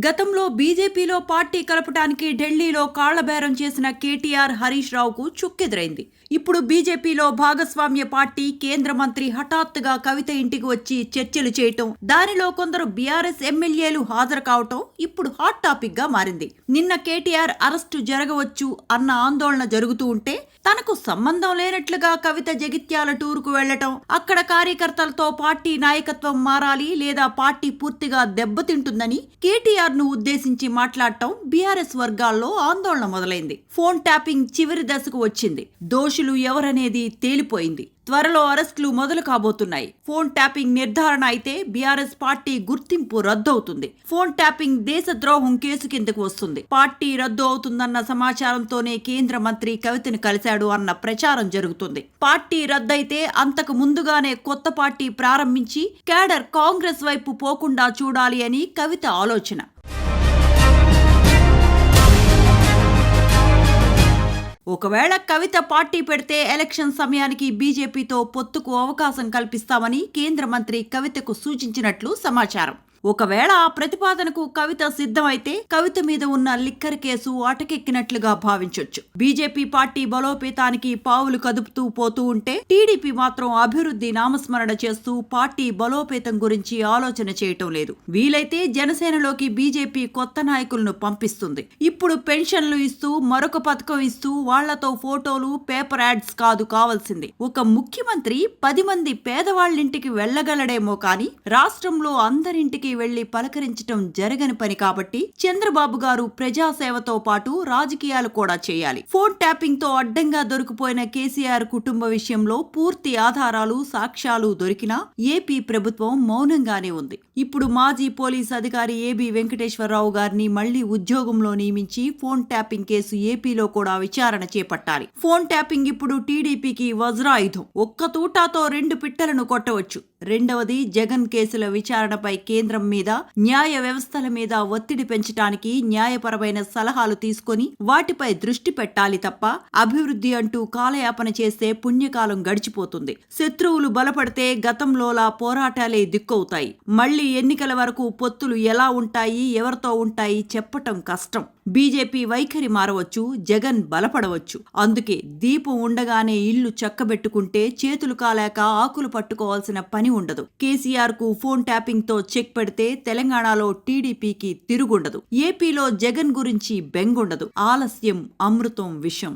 గతంలో బీజేపీలో పార్టీ కలపటానికి ఢిల్లీలో కాళ్లబేరం చేసిన కేటీఆర్ హరీష్ రావుకు చుక్కెదురైంది. ఇప్పుడు బీజేపీలో భాగస్వామ్య పార్టీ కేంద్ర మంత్రి హఠాత్తుగా కవిత ఇంటికి వచ్చి చర్చలు చేయటం, దానిలో కొందరు బీఆర్ఎస్ ఎమ్మెల్యేలు హాజరు కావటం ఇప్పుడు హాట్ టాపిక్ గా మారింది. నిన్న కేటీఆర్ అరెస్టు జరగవచ్చు అన్న ఆందోళన జరుగుతూ ఉంటే, తనకు సంబంధం లేనట్లుగా కవిత జగిత్యాల టూరుకు వెళ్లటం, అక్కడ కార్యకర్తలతో పార్టీ నాయకత్వం మారాలి లేదా పార్టీ పూర్తిగా దెబ్బతింటుందని కేటీఆర్ ను ఉద్దేశించి మాట్లాడటం బీఆర్ఎస్ వర్గాల్లో ఆందోళన మొదలైంది. ఫోన్ ట్యాపింగ్ చివరి దశకు వచ్చింది. దోషులు ఎవరనేది తేలిపోయింది. త్వరలో అరెస్టులు మొదలు కాబోతున్నాయి. ఫోన్ ట్యాపింగ్ నిర్ధారణ అయితే బీఆర్ఎస్ పార్టీ గుర్తింపు రద్దవుతుంది. ఫోన్ ట్యాపింగ్ దేశద్రోహం కేసు కిందకు వస్తుంది. పార్టీ రద్దు అవుతుందన్న సమాచారంతోనే కేంద్ర మంత్రి కవితను కలిశాడు అన్న ప్రచారం జరుగుతుంది. పార్టీ రద్దయితే అంతకు ముందుగానే కొత్త పార్టీ ప్రారంభించి కేడర్ కాంగ్రెస్ వైపు పోకుండా చూడాలి అని కవిత ఆలోచన. ఒకవేళ కవిత పార్టీ పెడితే ఎలక్షన్ సమయానికి బీజేపీతో పొత్తుకు అవకాశం కల్పిస్తామని కేంద్ర మంత్రి కవితకు సూచించినట్లు సమాచారం. ఒకవేళ ఆ ప్రతిపాదనకు కవిత సిద్ధమైతే కవిత మీద ఉన్న లిక్కర్ కేసు అటకెక్కినట్లుగా భావించొచ్చు. బీజేపీ పార్టీ బలోపేతానికి పావులు కదుపుతూ పోతూ ఉంటే, టీడీపీ మాత్రం అభివృద్ధి నామస్మరణ చేస్తూ పార్టీ బలోపేతం గురించి ఆలోచన చేయటం లేదు. వీలైతే జనసేనలోకి బీజేపీ కొత్త నాయకులను పంపిస్తుంది. ఇప్పుడు పెన్షన్లు ఇస్తూ మరొక పథకం ఇస్తూ వాళ్లతో ఫోటోలు, పేపర్ యాడ్స్ కాదు కావాల్సింది. ఒక ముఖ్యమంత్రి 10 మంది పేదవాళ్లింటికి వెళ్లగలడేమో కానీ రాష్ట్రంలో అందరింటికి వెళ్లి పలకరించటం జరగని పని కాబట్టి చంద్రబాబు గారు ప్రజాసేవతో పాటు రాజకీయాలు కూడా చేయాలి. ఫోన్ ట్యాపింగ్ తో అడ్డంగా దొరికిపోయిన కేసీఆర్ కుటుంబ విషయంలో పూర్తి ఆధారాలు, సాక్ష్యాలు దొరికినా ఏపీ ప్రభుత్వం మౌనంగానే ఉంది. ఇప్పుడు మాజీ పోలీస్ అధికారి ఏబీ వెంకటేశ్వరరావు గారిని మళ్లీ ఉద్యోగంలో నియమించి ఫోన్ ట్యాపింగ్ కేసు ఏపీలో కూడా విచారణ చేపట్టాలి. ఫోన్ ట్యాపింగ్ ఇప్పుడు టీడీపీకి వజ్రాయుధం. ఒక్క తూటాతో 2 పిట్టలను కొట్టవచ్చు. రెండవది, జగన్ కేసుల విచారణపై కేంద్రం మీద, న్యాయ వ్యవస్థల మీద ఒత్తిడి పెంచడానికి న్యాయపరమైన సలహాలు తీసుకొని వాటిపై దృష్టి పెట్టాలి తప్ప అభివృద్ధి అంటూ కాలయాపన చేస్తే పుణ్యకాలం గడిచిపోతుంది. శత్రువులు బలపడితే గతంలోలా పోరాటాలే దిక్కవుతాయి. మళ్లీ ఎన్నికల వరకు పొత్తులు ఎలా ఉంటాయి, ఎవరితో ఉంటాయి చెప్పటం కష్టం. బీజేపీ వైఖరి మారవచ్చు, జగన్ బలపడవచ్చు. అందుకే దీపం ఉండగానే ఇల్లు చక్కబెట్టుకుంటే చేతులు కాలేక ఆకులు పట్టుకోవాల్సిన పని ఉండదు. కేసీఆర్ కు ఫోన్ ట్యాపింగ్ తో చెక్ పెడితే తెలంగాణలో టీడీపీకి తిరుగుండదు. ఏపీలో జగన్ గురించి బెంగుండదు. ఆలస్యం అమృతం విషం.